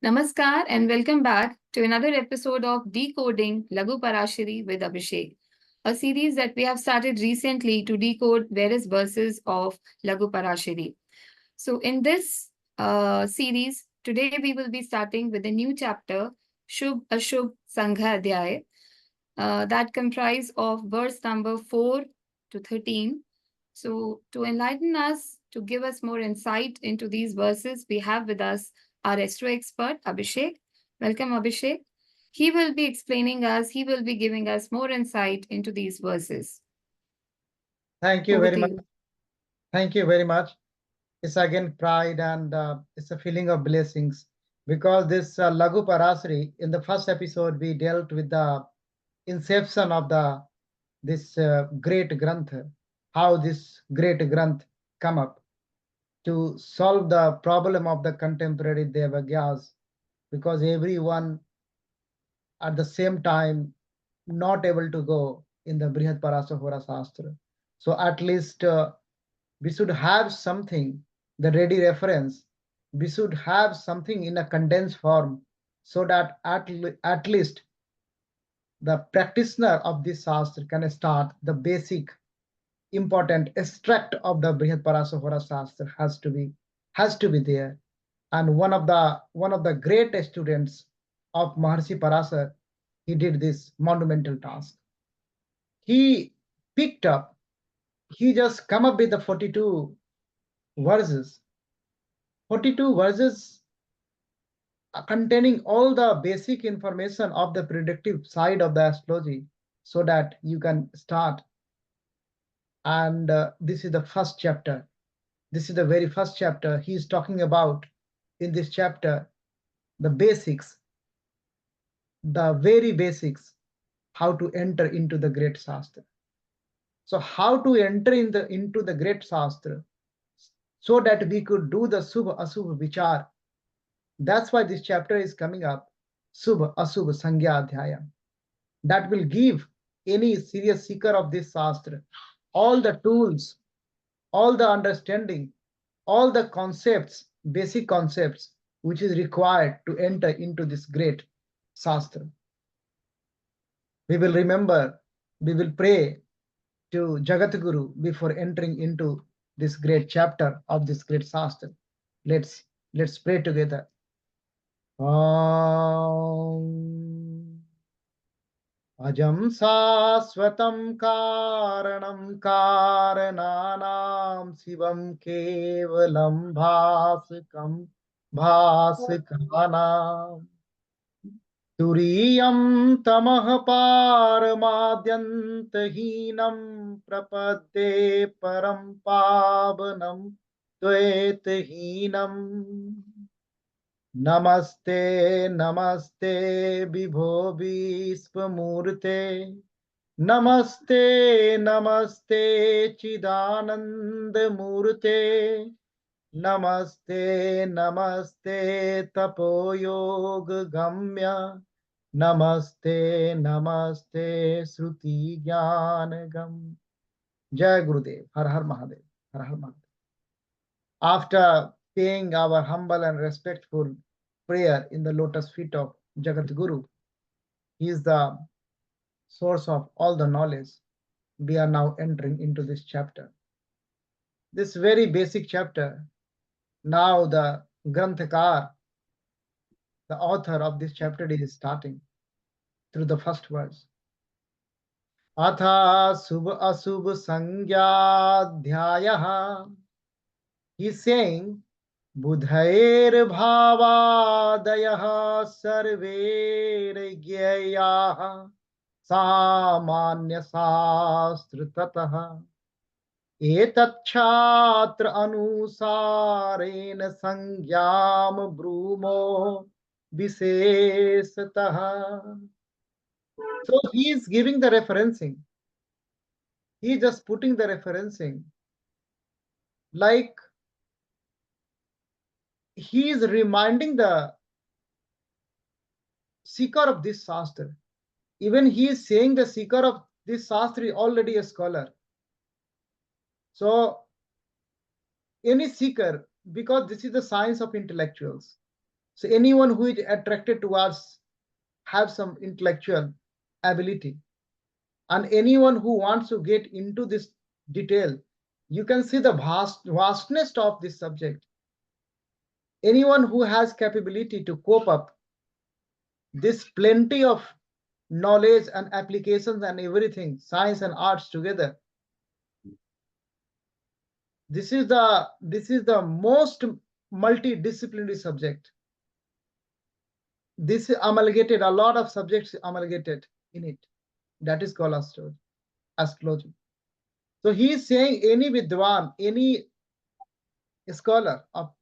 Namaskar and welcome back to another episode of Decoding Laghu Parashari with Abhishek, a series that we have started recently to decode various verses of Laghu Parashari. So, in this series, today we will be starting with a new chapter, Shubh-Ashubh-Sangya, that comprise of verse number 4 to 13. So, to enlighten us, to give us more insight into these verses, we have with us our astro expert, Abhishek. Welcome, Abhishek. He will be giving us more insight into these verses. Thank you Over very to much. you. Thank you very much. It's again pride and it's a feeling of blessings because this Laghu Parasari in the first episode we dealt with the inception of this great Granth, how this great Granth come up to solve the problem of the contemporary Devagyas, because everyone at the same time not able to go in the Brihad Parasahora Shastra. So at least we should have something, the ready reference. We should have something in a condensed form so that at least the practitioner of this Shastra can start the basic important extract of the Brihad Parasahora Shastra has to be there. And one of the great students of Maharshi Parasar, he did this monumental task. He picked up, he just come up with the 42 verses. 42 verses containing all the basic information of the predictive side of the astrology so that you can start. And this is the first chapter. This is the very first chapter. He is talking about in this chapter the basics, the very basics, how to enter into the great Shastra. So how to enter into the great Shastra so that we could do the Shubh-Ashubh Vichar. That's why this chapter is coming up, Shubh-Ashubh-Sangya Adhyaya. That will give any serious seeker of this Shastra all the tools, all the understanding, all the concepts, basic concepts, which is required to enter into this great Shastra. We will remember, we will pray to Jagat Guru before entering into this great chapter of this great Shastra. Let's pray together. Ajam sasvatam karanam karananam shivam kevalam bhaskam bhaskanam turiyam tamah paramadyantahinam prapadde param pavanam tvetahinam. Namaste, namaste, Vibho Vishwamurte. Namaste, namaste, Chidananda Murte. Namaste, namaste, Tapoyoga Gamya. Namaste, namaste, Sruti Jnanagam. Jai Gurudev, Har Har Mahadev, Har Har Mahadev. After paying our humble and respectful prayer in the lotus feet of Jagat Guru, he is the source of all the knowledge. We are now entering into this chapter. This very basic chapter. Now the Granthakar, the author of this chapter, is starting through the first verse. Atha Shubh-Ashubh-Sangya. He is saying बुधैर्भावादयः सर्वैर्ज्ञेयाः सामान्यशास्त्रतः एतच्छात्र अनुसारेण संज्ञां ब्रूमो विशेषतः. So he is giving the referencing. He is just putting the referencing. Like he is reminding the seeker of this Shastra. Even he is saying the seeker of this Shastra is already a scholar. So any seeker, because this is the science of intellectuals. So anyone who is attracted towards have some intellectual ability, and anyone who wants to get into this detail, you can see the vastness of this subject. Anyone who has capability to cope up this plenty of knowledge and applications and everything, science and arts together, this is the most multidisciplinary subject. This amalgated a lot of subjects amalgated in it. That is called astrology. So he is saying any vidwan, any scholar of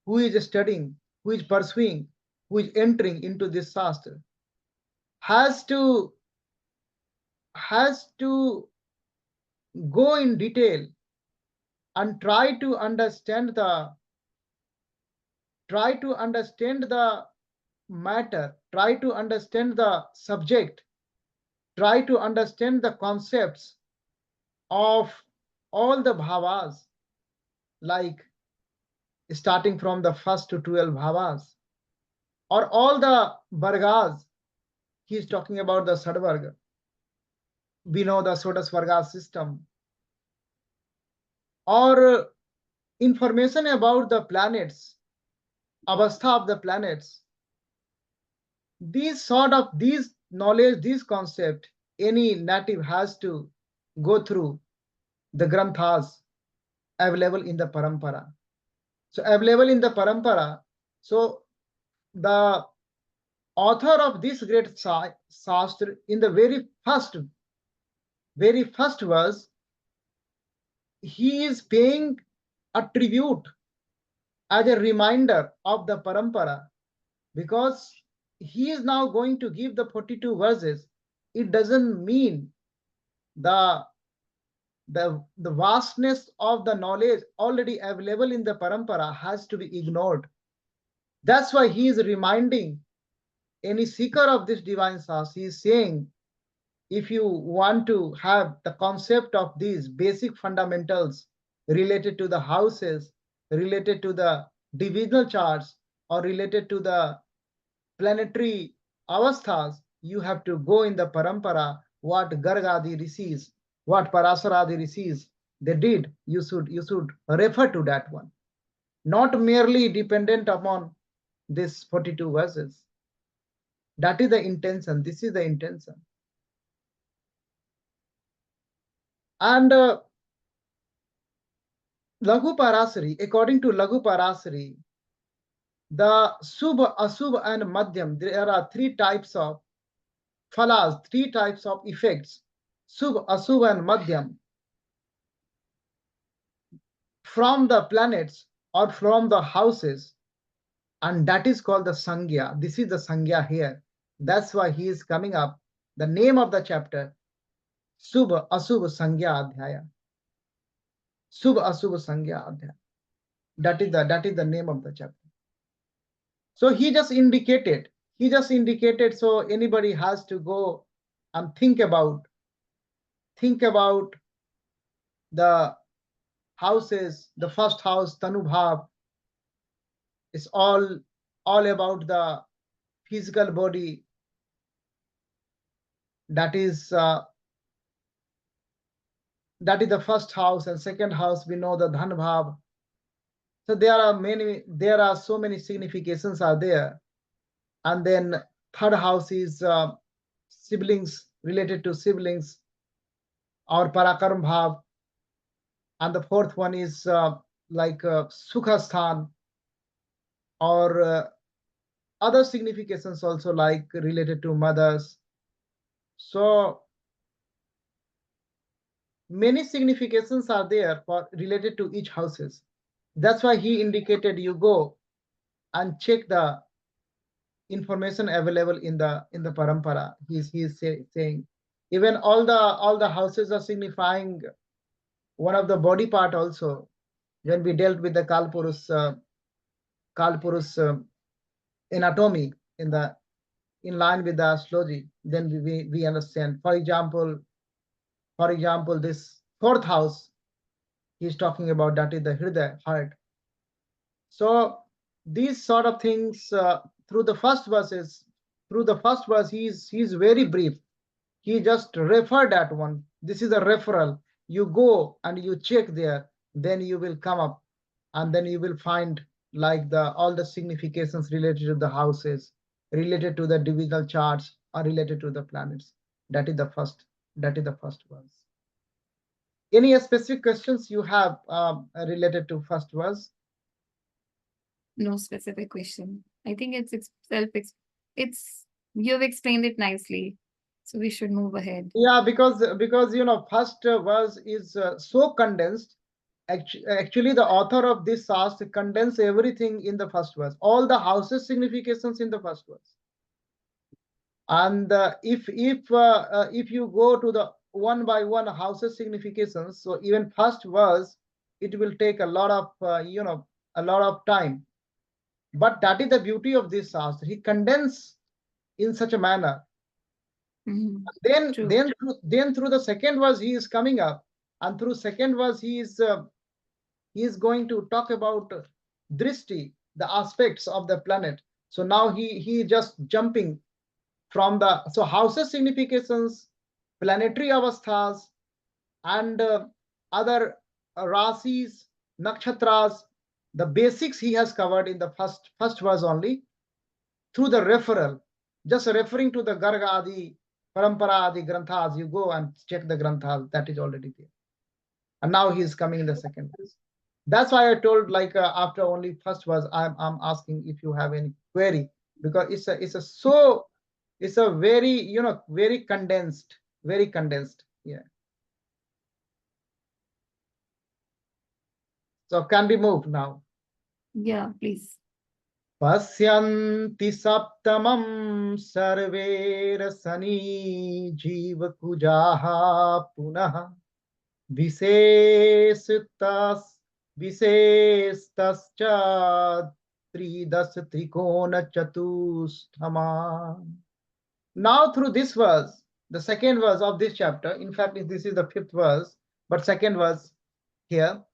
who is studying, who is pursuing, who is entering into this shastra has to go in detail and try to understand the matter, try to understand the subject, try to understand the concepts of all the bhavas, like starting from the first to 12 bhavas, or all the vargas. He is talking about the Sadvarga. We know the Sodas Varga system, or information about the planets, avastha of the planets. These knowledge, these concept, any native has to go through the granthas available in the parampara. So available in the parampara. So the author of this great shastra, in the very first verse, he is paying a tribute as a reminder of the parampara, because he is now going to give the 42 verses. It doesn't mean the the vastness of the knowledge already available in the parampara has to be ignored. That's why he is reminding any seeker of this divine source. He is saying, if you want to have the concept of these basic fundamentals related to the houses, related to the divisional charts, or related to the planetary avasthas, you have to go in the parampara, what Gargadi rishis, what Parasaradi rishis they did. You should refer to that one, not merely dependent upon this 42 verses. That is the intention. This is the intention. And Laghu Parashari, according to Laghu Parashari, the Shubh, Ashubh, and Madhyam, there are three types of phalas, three types of effects: Shubh, Ashubh, and Madhyam, from the planets or from the houses, and that is called the Sangya. This is the Sangya here. That's why he is coming up. The name of the chapter, Shubh-Ashubh-Sangya Adhyaya. Shubh-Ashubh-Sangya Adhyaya. That is the name of the chapter. So he just indicated, so anybody has to go and think about the houses. The first house, Tanubhav, is all about the physical body. That is the first house. And second house, we know the Dhanbhav. So there are so many significations are there. And then third house is siblings, related to siblings, or Parakarm Bhav. And the fourth one is like Sukhasthan, or other significations also, like related to mothers. So many significations are there for related to each houses. That's why he indicated you go and check the information available in the parampara. He's saying even all the houses are signifying one of the body part also. When we dealt with the Kalpurus anatomy in line with the astrology, then we understand. For example, this fourth house he's talking about, that is the Hridaya, heart. So these sort of things through the first verses. Through the first verse, he's very brief. He just referred that one. This is a referral. You go and you check there, then you will come up, and then you will find like the all the significations related to the houses, related to the divisional charts, or related to the planets. That is the first. That is the first verse. Any specific questions you have related to first verse? No specific question. I think it's self. It's you've explained it nicely, so we should move ahead. Yeah, because first verse is so condensed. Actually, the author of this shastra condense everything in the first verse, all the houses significations in the first verse. And if you go to the one by one houses significations, so even first verse, it will take a lot of a lot of time. But that is the beauty of this shastra. He condense in such a manner. Mhm. Then True. then through the second verse he is coming up, and through second verse he is going to talk about drishti, the aspects of the planet. So now he just jumping from the so houses significations, planetary avasthas, and other rasis, nakshatras. The basics he has covered in the first verse only through the referral, just referring to the Garga Adi, Parampara Adi Granthas. You go and check the Granthas, that is already there. And now he is coming in the second verse. That's why I told like after only first verse, I'm asking if you have any query, because it's a very very condensed. Yeah. So can be moved now. Yeah, please. पश्यन्ति सप्तमं सर्वे रसनी जीवकुजाः पुनः विशेषतस् विशेषतश्च त्रिदश त्रिकोणचतुष्टमान्. Now through this verse, the second verse of this chapter, in fact this is the fifth verse, but second verse here,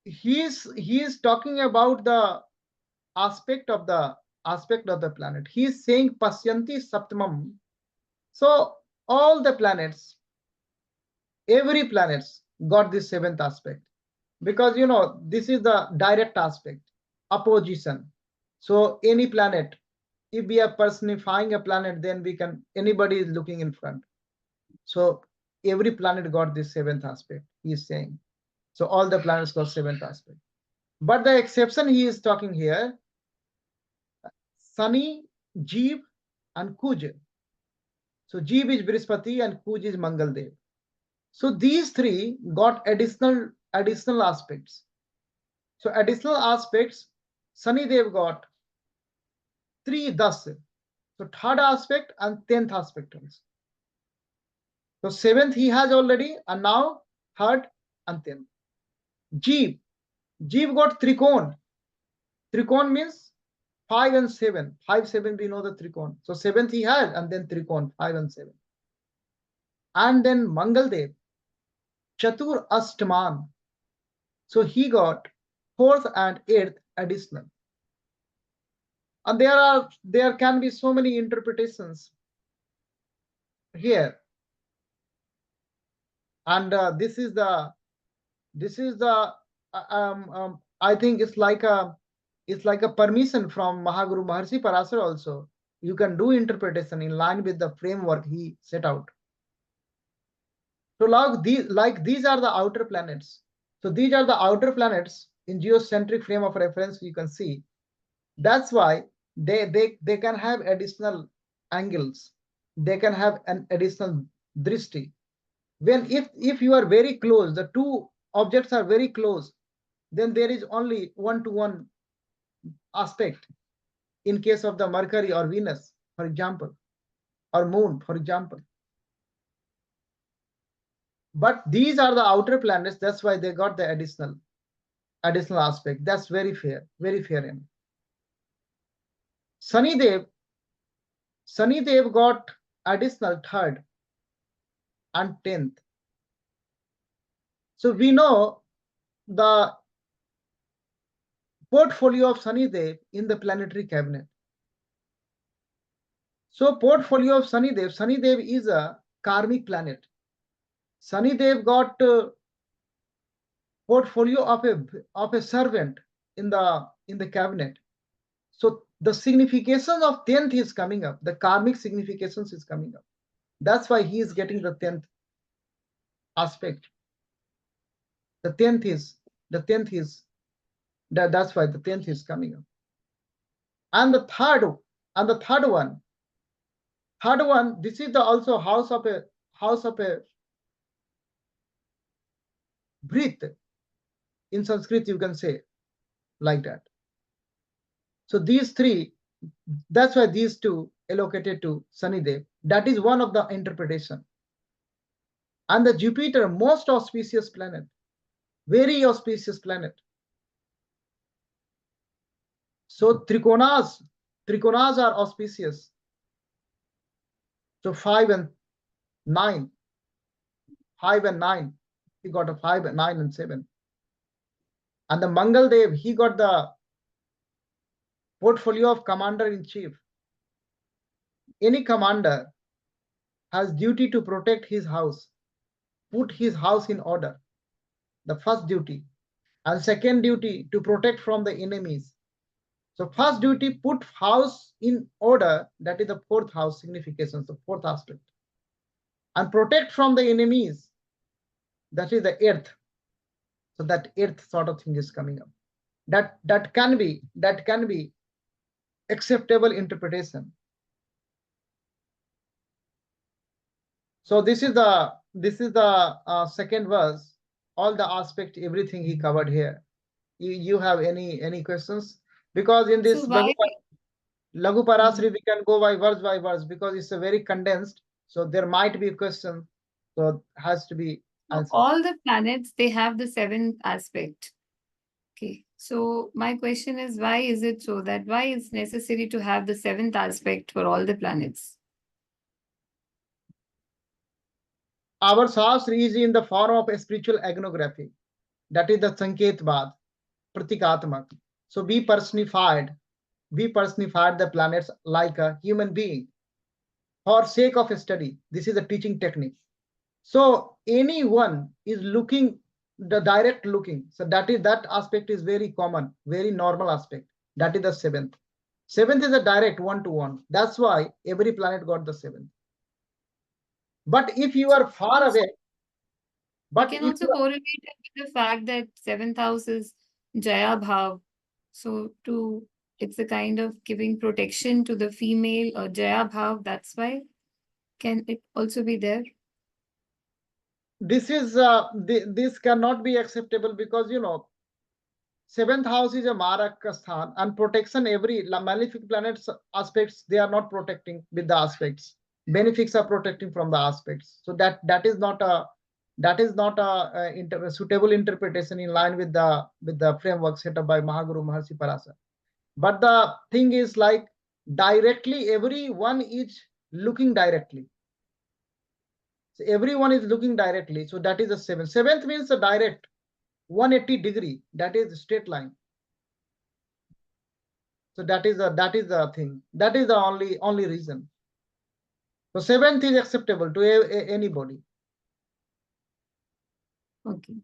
he is talking about the aspect of the planet. He is saying Pasyanti Saptamam. So all the planets, every planets got this seventh aspect, because this is the direct aspect, opposition. So any planet, if we are personifying a planet, then we can anybody is looking in front. So every planet got this seventh aspect. He is saying. So all the planets got seventh aspect. But the exception he is talking here, Sunny, Jeev, and Kuj. So Jeev is Brihaspati and Kuj is Mangaldev. So these three got additional aspects. So additional aspects, Sunny Dev got three das. So third aspect and 10th aspect also. So seventh he has already, and now third and 10th. Jeev. Jeev got Trikon. Trikon means 5 and 7. 5, 7 we know the Trikon. So seventh he has, and then Trikon 5 and 7. And then Mangaldev, Chatur Ashtaman. So he got fourth and eighth additional. And there can be so many interpretations here. And this is the I think it's like a permission from Mahaguru Maharshi Parashar also. You can do interpretation in line with the framework he set out. So these are the outer planets. So these are the outer planets in geocentric frame of reference. You can see that's why they can have additional angles. They can have an additional drishti. When if you are very close, the two objects are very close, then there is only one-to-one aspect. In case of the Mercury or Venus, for example, or Moon, for example. But these are the outer planets. That's why they got the additional aspect. That's very fair, very fair. Sunny Dev got additional third and 10th. So we know the portfolio of Sunny Dev in the planetary cabinet. So portfolio of Sunny Dev is a karmic planet. Sunny Dev got portfolio of a servant in the cabinet. So the signification of 10th is coming up. The karmic significations is coming up. That's why he is getting the 10th aspect. The 10th is that's why the 10th is coming up. And the third one, this is the also house of a breath. In Sanskrit, you can say like that. So these three, that's why these two allocated to Sunny Dev. That is one of the interpretation. And the Jupiter, most auspicious planet, very auspicious planet. So Trikonas are auspicious. So 5 and 9. 5 and 9. He got a 5 and 9 and 7. And the Mangal Dev, he got the portfolio of commander-in-chief. Any commander has duty to protect his house, put his house in order. The first duty. And second duty, to protect from the enemies. So first duty, put house in order. That is the fourth house signification, the fourth aspect. And protect from the enemies. That is the earth. So that earth sort of thing is coming up. That can be acceptable interpretation. So this is the second verse. All the aspect, everything he covered here. You have any questions? Because in this So why? Laghu Parashari, we can go by verse because it's a very condensed. So there might be a question. So it has to be So answered. all the planets, they have the seventh aspect. Okay. So my question is, why is it so that why it's necessary to have the seventh aspect for all the planets? Our Shastra is in the form of a spiritual ethnography. That is the Sanketvad, Pratikatmak. So we personified the planets like a human being for sake of a study. This is a teaching technique. So anyone is looking, the direct looking. So that aspect is very common, very normal aspect. That is the seventh. Seventh is a direct one-to-one. That's why every planet got the seventh. But if you are far away, We can also correlate it with the fact that seventh house is Jaya Bhav. So it's a kind of giving protection to the female or Jaya Bhav. That's why. Can it also be there? This cannot be acceptable because seventh house is a Marak Sthan, and protection, every malefic planets aspects, they are not protecting with the aspects. Benefics are protecting from the aspects. So that is not a suitable interpretation in line with the framework set up by Mahaguru Maharshi Parasar. But the thing is, like, directly everyone is looking directly. So everyone is looking directly. So that is a seventh. Seventh means a direct 180 degree. That is straight line. So that is the thing. That is the only reason. So seventh is acceptable to anybody. Okay.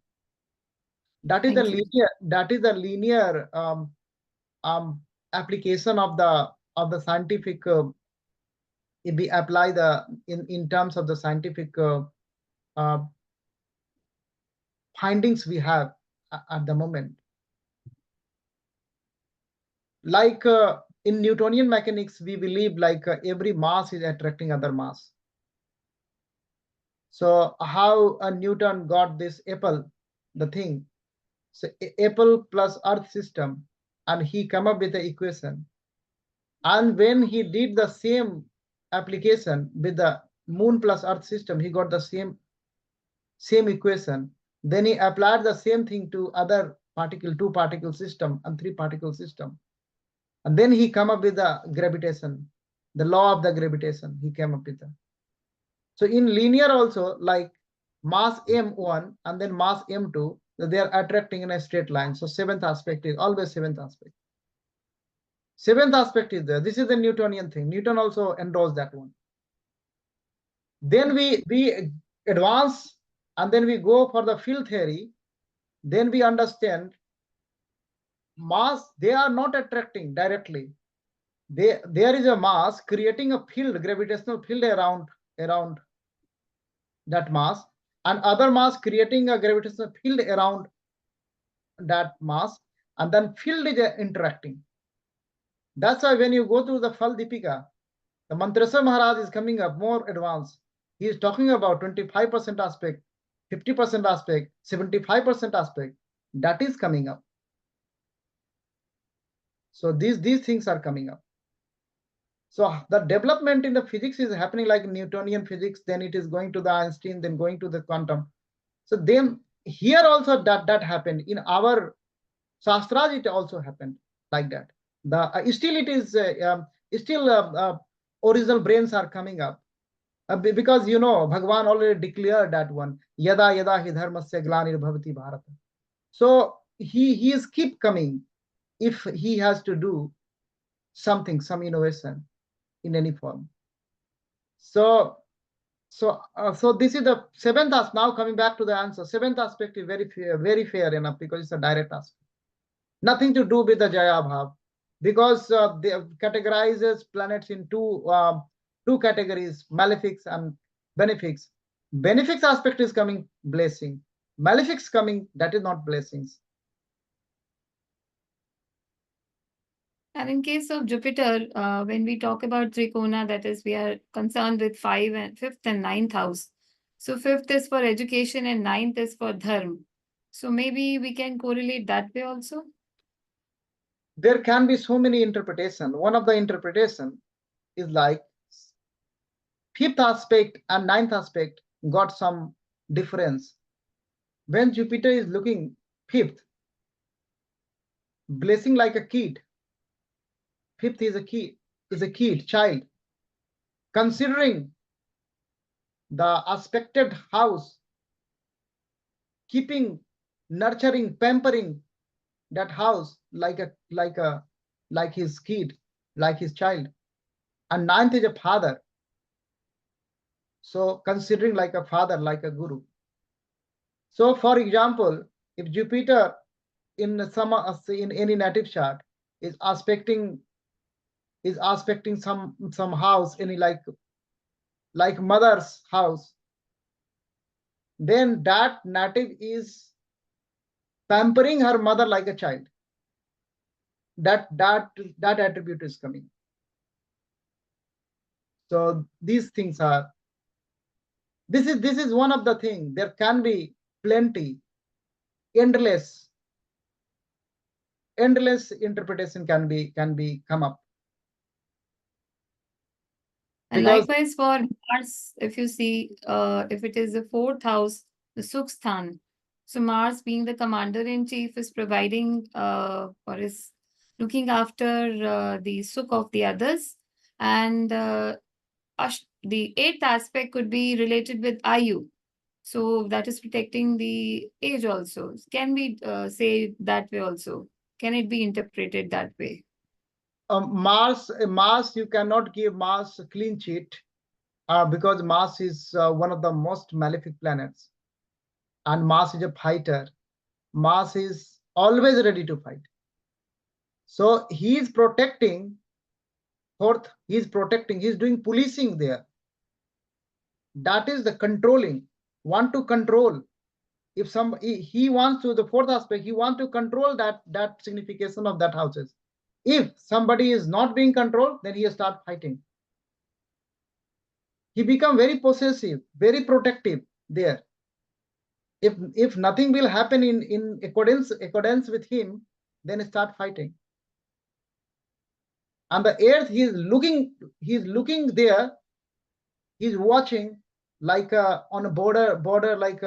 That is the linear application of the scientific. If we apply in terms of the scientific findings we have at the moment. Like in Newtonian mechanics, we believe like every mass is attracting other mass. So how Newton got this apple, the thing? So apple plus Earth system, and he come up with the equation. And when he did the same application with the moon plus Earth system, he got the same equation. Then he applied the same thing to other particle, 2-particle system and 3-particle system. And then he come up with the gravitation, the law of the gravitation. He came up with that. So in linear also, like mass m1 and then mass m2, they are attracting in a straight line. So seventh aspect is always seventh aspect. Seventh aspect is there. This is the Newtonian thing. Newton also endorsed that one. Then we advance, and then we go for the field theory. Then we understand mass, they are not attracting directly. There is a mass creating a field, gravitational field around that mass, and other mass creating a gravitational field around that mass, and then field is interacting. That's why when you go to the Phal Deepika, the Mantraswar Maharaj is coming up more advanced. He is talking about 25% aspect, 50% aspect, 75% aspect. That is coming up. So these things are coming up. So the development in the physics is happening like Newtonian physics, then it is going to the Einstein, then going to the quantum. So then here also that happened in our Shastras, it also happened like that. The still it is still original brains are coming up because Bhagwan already declared that one yada yada hi dharmasya glanir bhavati bharat. So he is keep coming if he has to do something, some innovation in any form. So this is the seventh aspect. Now coming back to the answer, seventh aspect is very fair enough because it's a direct aspect. Nothing to do with the Jaya Bhav, because they categorizes planets in two categories, malefics and benefics. Benefics aspect is coming blessing. Malefics coming, that is not blessings. And in case of Jupiter, when we talk about Trikona, that is, we are concerned with fifth and ninth house. So fifth is for education and ninth is for dharma. So maybe we can correlate that way also. There can be so many interpretation. One of the interpretation is like fifth aspect and ninth aspect got some difference. When Jupiter is looking fifth, blessing like a kid. Fifth is a kid, child. Considering the aspected house, keeping, nurturing, pampering that house like his kid, like his child. And ninth is a father. So considering like a father, like a guru. So for example, if Jupiter in any native chart is aspecting some house, any like mother's house, then that native is pampering her mother like a child. That attribute is coming. So these things are, this is one of the things. There can be plenty, endless interpretation can be come up. And Because likewise for Mars, if you see, if it is the fourth house, the Suksthan. So Mars, being the commander in chief, is providing or is looking after the Sukh of the others, and the eighth aspect could be related with Ayu. So that is protecting the age also. Can we say that way also? Can it be interpreted that way? Mars, you cannot give Mars a clean sheet because Mars is one of the most malefic planets, and Mars is a fighter. Mars is always ready to fight. So he is protecting. Fourth, he is protecting. He is doing policing there. That is the controlling. Want to control. If he wants to, the fourth aspect, he wants to control that signification of that houses. If somebody is not being controlled, then he start fighting. He become very possessive, very protective there. If nothing will happen in accordance with him, then start fighting. And the earth, he's looking there, he's watching like on a border like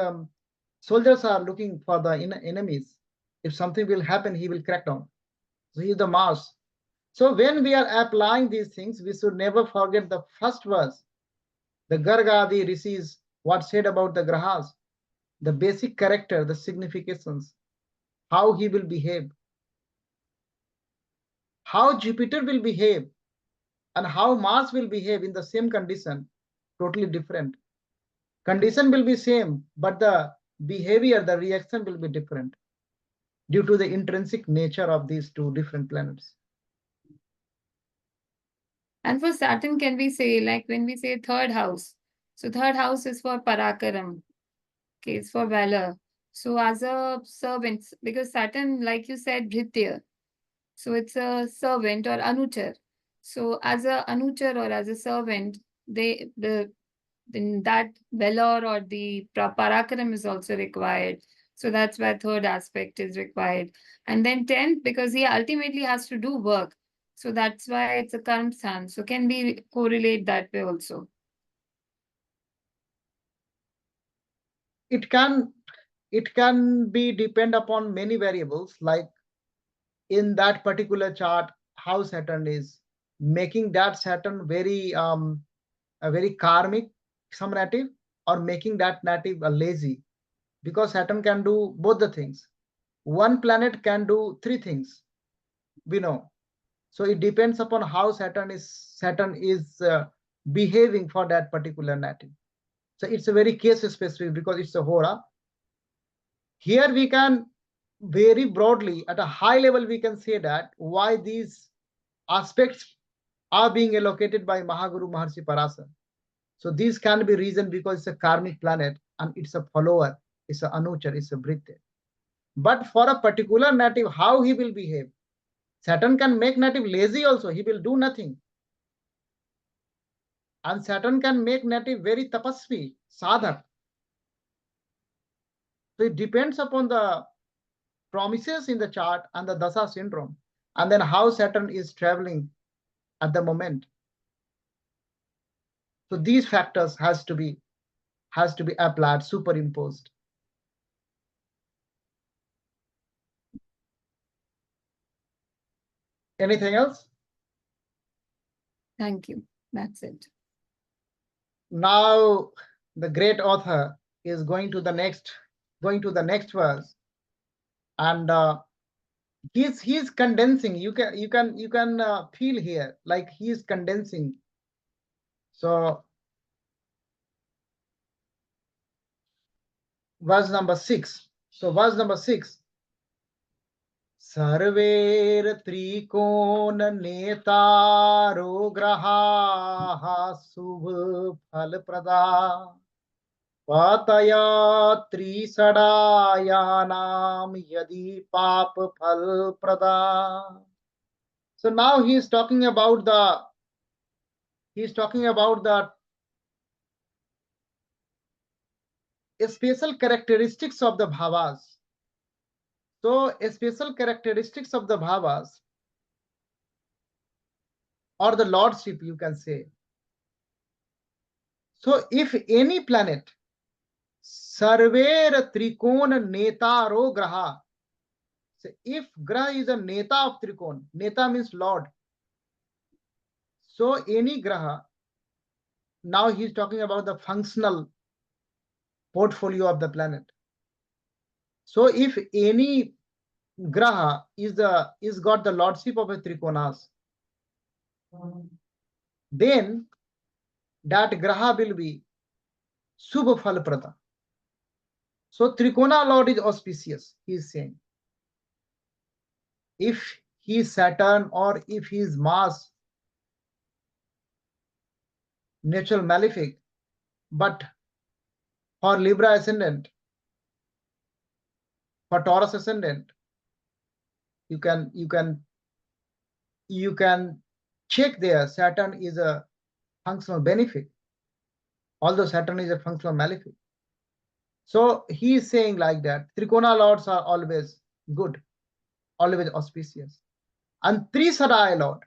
soldiers are looking for the enemies. If something will happen, he will crack down. So he's the Mars. So when we are applying these things, we should never forget the first verse. The Gargadi rishis, what said about the grahas. the basic character, the significations, how he will behave, how Jupiter will behave, and how Mars will behave in the same condition, totally different. Condition will be same, but the behavior, the reaction will be different due to the intrinsic nature of these two different planets. And for Saturn, can we say, like when we say third house, so third house is for Parakaram, okay, it's for valor. So as a servant, because Saturn, like you said, Bhritya, so it's a servant or Anuchar. So as a Anuchar or as a servant, then that valor or the Parakaram is also required. So that's why third aspect is required. And then 10th, because he ultimately has to do work. So that's why it's a Karm Sthan. So can we correlate that way also? It can be depend upon many variables, like in that particular chart, how Saturn is making that Saturn very a very karmic, some native, or making that native a lazy, because Saturn can do both the things. One planet can do three things, we know. So it depends upon how Saturn is behaving for that particular native. So it's a very case specific because it's a hora. Here we can very broadly at a high level we can say that why these aspects are being allocated by Mahaguru Maharshi Parasar. So these can be reason because it's a karmic planet and it's a follower, it's a Anuchar, it's a Bhritya. But for a particular native, how he will behave, Saturn can make native lazy also, he will do nothing. And Saturn can make native very tapasvi, sadhak. So it depends upon the promises in the chart and the Dasa syndrome, and then how Saturn is traveling at the moment. So these factors has to be applied, superimposed. Anything else? Thank you. That's it. Now the great author is going to the next verse, and he's condensing. You can feel here like he's condensing. So verse number 6. So verse number 6. सर्वेर त्रिकोण नेतारो ग्रहाः शुभ फल प्रदा पातया त्रिषडायानाम यदि पाप फल प्रदा. So now he is talking about the special characteristics of the bhavas. So special characteristics of the bhavas or the lordship, you can say. So if any planet sarver trikona netaro graha, so if graha is a neta of trikon, neta means lord. So any graha, now he is talking about the functional portfolio of the planet. So if any graha is got the lordship of a trikonas, then that graha will be Shubh Phal Prada. So Trikona Lord is auspicious, he is saying. If he is Saturn or if he is Mars, natural malefic, but for Libra ascendant, for Taurus ascendant, you can check there. Saturn is a functional benefic, although Saturn is a functional malefic. So he is saying like that. Trikona lords are always good, always auspicious. And Trisadai Lord,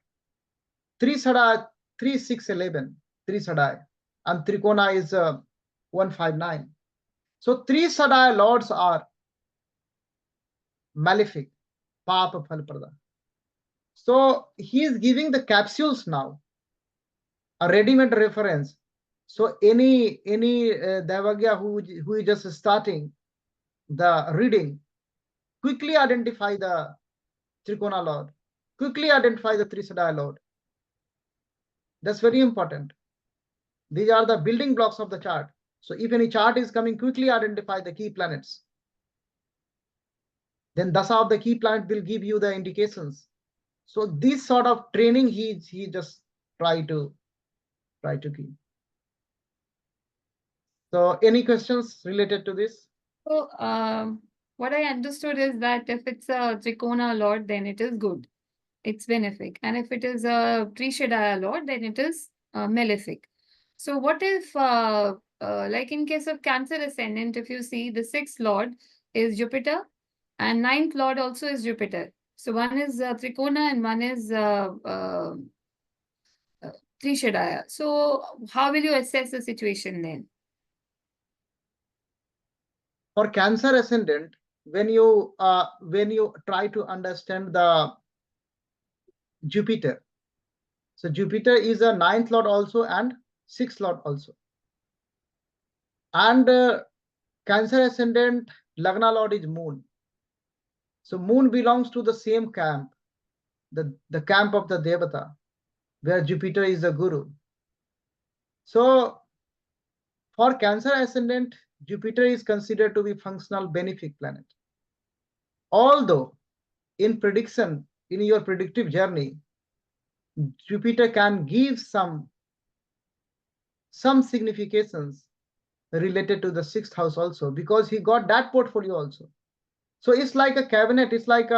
Trisadai 3, 6, 11, Trisadai, and Trikona is 159. So Trisadai lords are malefic, Papa Phalprada. So he is giving the capsules now, a ready-made reference. So any Devagya who is just starting, the reading, quickly identify the Trikona Lord, quickly identify the Trisadaya Lord. That's very important. These are the building blocks of the chart. So if any chart is coming, quickly identify the key planets. Then Dasa of the key planet will give you the indications. So this sort of training he just try to keep. So any questions related to this? So, what I understood is that if it's a Trikona Lord, then it is good. It's benefic. And if it is a Trishadaya Lord, then it is malefic. So, what if, like in case of Cancer Ascendant, if you see the sixth Lord is Jupiter and ninth Lord also is Jupiter. So, one is Trikona and one is uh, Trishadaya. So, how will you assess the situation then? For Cancer Ascendant, when you try to understand the Jupiter, so Jupiter is a ninth lord also and sixth lord also, and Cancer Ascendant Lagna lord is Moon. So Moon belongs to the same camp, the camp of the Devata, where Jupiter is the Guru. So for Cancer Ascendant, Jupiter is considered to be functional benefic planet. Although in prediction, in your predictive journey, Jupiter can give some significations related to the sixth house also, because he got that portfolio also. So it's like a cabinet. It's like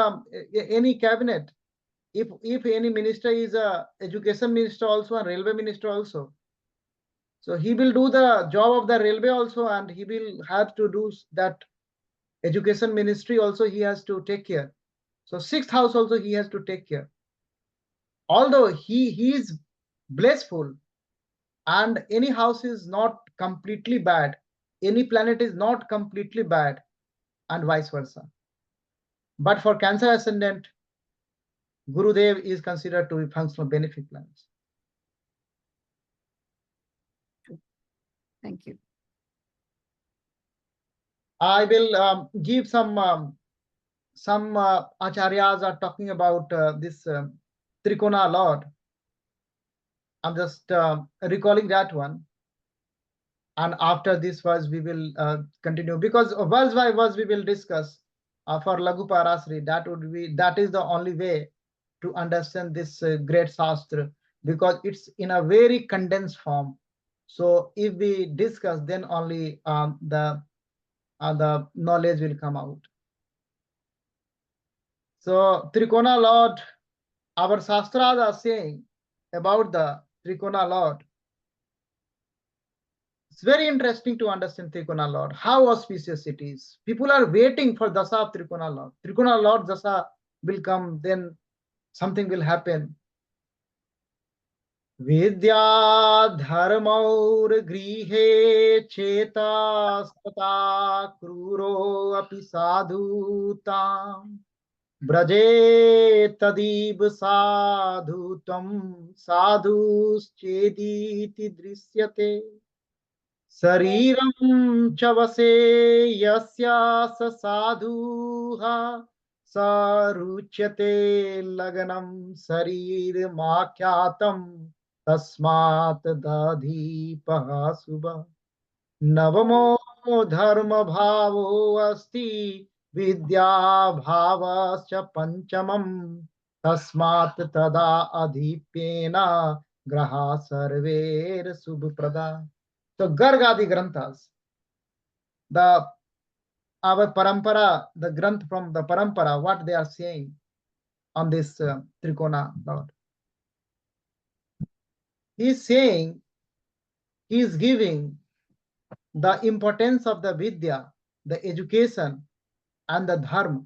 any cabinet. If any minister is a education minister also and railway minister also, so he will do the job of the railway also, and he will have to do that education ministry also. He has to take care. So sixth house also he has to take care. Although he is blissful, and any house is not completely bad, any planet is not completely bad, and vice versa. But for Cancer Ascendant, Gurudev is considered to be functional benefic planets. Thank you. I will give some acharyas are talking about this Trikona Lord. I'm just recalling that one. And after this verse, we will continue, because verse by verse we will discuss for Laghu Parashari. That is the only way to understand this great Shastra, because it's in a very condensed form. So if we discuss, then only the knowledge will come out. So Trikona Lord, our Shastras are saying about the Trikona Lord. It's very interesting to understand Trikona Lord, how auspicious it is. People are waiting for Dasa of Trikona Lord. Trikona Lord Dasa will come, then something will happen. विद्या धर्मौर गृहे चेता सता क्रूरो अपि साधुताम् ब्रजे तदीव साधुत्वं साधुश्चेदीति दृश्यते शरीरं च वसे यस्य स साधुः स रुच्यते लग्नं शरीरमाख्यातं तस्मात् दधीपः शुभः नवमो धर्म भावो अस्ति विद्या भावश्च पंचमम् तस्मात् तदा अधिप्येन ग्रहा सर्वेर शुभ प्रदा. So Gargadi Granthas, the our parampara, the Granth from the parampara, what they are saying on this Trikona Lord. He is saying, he is giving the importance of the Vidya, the education, and the Dharma,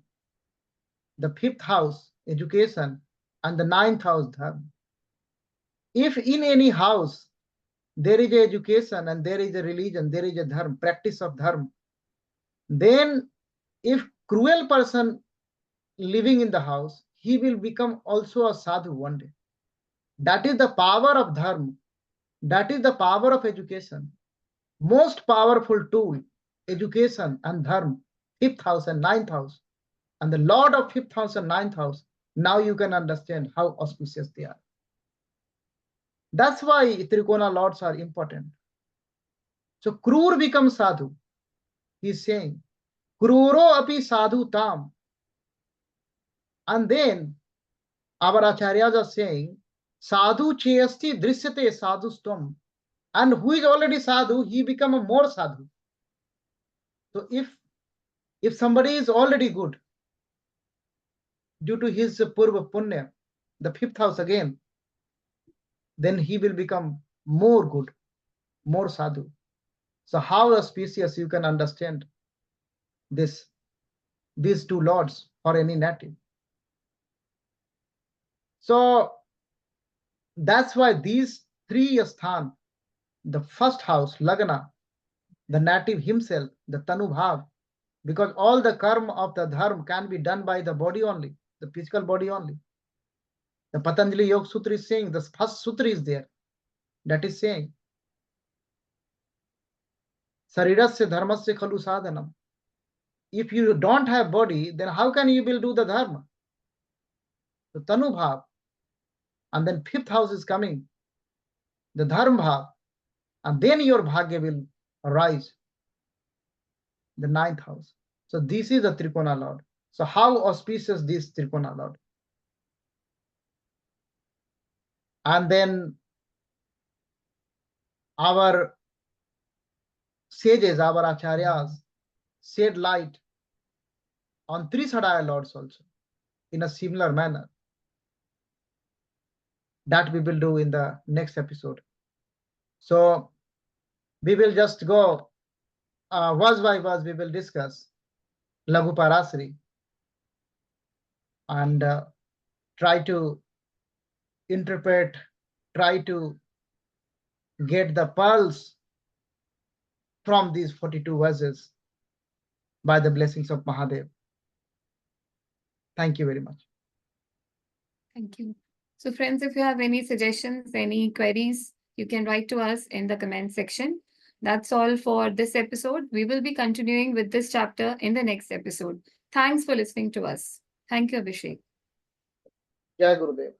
the fifth house, education, and the ninth house, Dharma. If in any house there is a education and there is a religion, there is a Dharma, practice of Dharma, then if cruel person living in the house, he will become also a sadhu one day. That is the power of Dharma. That is the power of education. Most powerful tool, education and Dharma. fifth house and ninth house, and the Lord of fifth house and ninth house, now you can understand how auspicious they are. That's why Trikona lords are important. So Krur becomes sadhu. He's saying, Kruro api sadhu tam. And then our acharyas are saying, sadhu cheyasti drishyate sadhu stam. And who is already sadhu, he become a more sadhu. So if somebody is already good due to his purva punya, the fifth house again, then he will become more good, more sadhu. So how auspicious you can understand this, these two lords for any native. So that's why these three sthan, the first house, Lagna, the native himself, the Tanu Bhav, because all the karma of the dharma can be done by the body only, the physical body only. The Patanjali Yoga Sutra is saying, the first sutra is there, that is saying, Sarirasya dharmasya khalu sadhanam. If you don't have body, then how can you will do the dharma? So Tanu Bhav, and then fifth house is coming, the dharma bhav, and then your bhagya will arise, the ninth house. So this is the Trikona Lord. So how auspicious this Trikona Lord? And then our sages, our acharyas, shed light on three Sadaya Lords also in a similar manner. That we will do in the next episode. So we will just go verse by verse, we will discuss Laghu Parashari and try to interpret, try to get the pearls from these 42 verses by the blessings of Mahadev. Thank you very much. Thank you. So friends, if you have any suggestions, any queries, you can write to us in the comment section. That's all for this episode. We will be continuing with this chapter in the next episode. Thanks for listening to us. Thank you, Abhishek. Jai Gurudev.